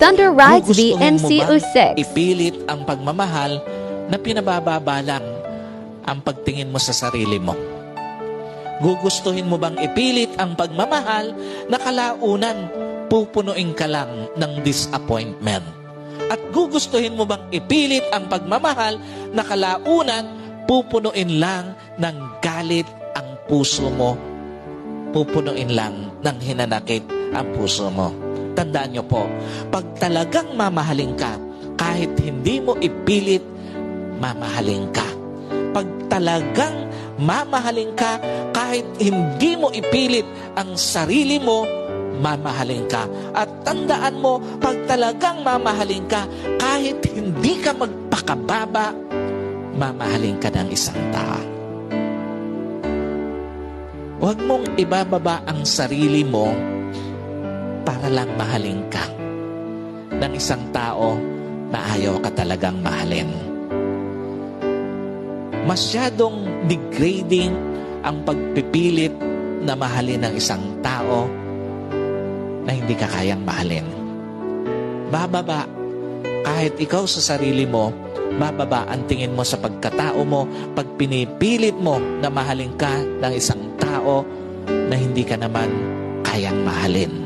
Thunder Rides Gugustuhin mo bang VMC06. ipilit ang pagmamahal na pinabababa lang ang pagtingin mo sa sarili mo? Gugustuhin mo bang ipilit ang pagmamahal na kalaunan pupunuin ka lang ng disappointment? At gugustuhin mo bang ipilit ang pagmamahal na kalaunan pupunuin lang ng galit ang puso mo? Pupunuin lang ng hinanakit ang puso mo. Tandaan niyo po, pag talagang mamahalin ka, kahit hindi mo ipilit, mamahalin ka. Pag talagang mamahalin ka, kahit hindi mo ipilit ang sarili mo, mamahalin ka. At tandaan mo, pag talagang mamahalin ka, kahit hindi ka magpakababa, mamahalin ka ng isang tao. Huwag mong ibababa ang sarili mo para lang mahalin ka ng isang tao na ayaw ka talagang mahalin. Masyadong degrading ang pagpipilit na mahalin ng isang tao na hindi ka kayang mahalin. Bababa, kahit ikaw sa sarili mo, bababa ang tingin mo sa pagkatao mo pag pinipilit mo na mahalin ka ng isang tao na hindi ka naman kayang mahalin.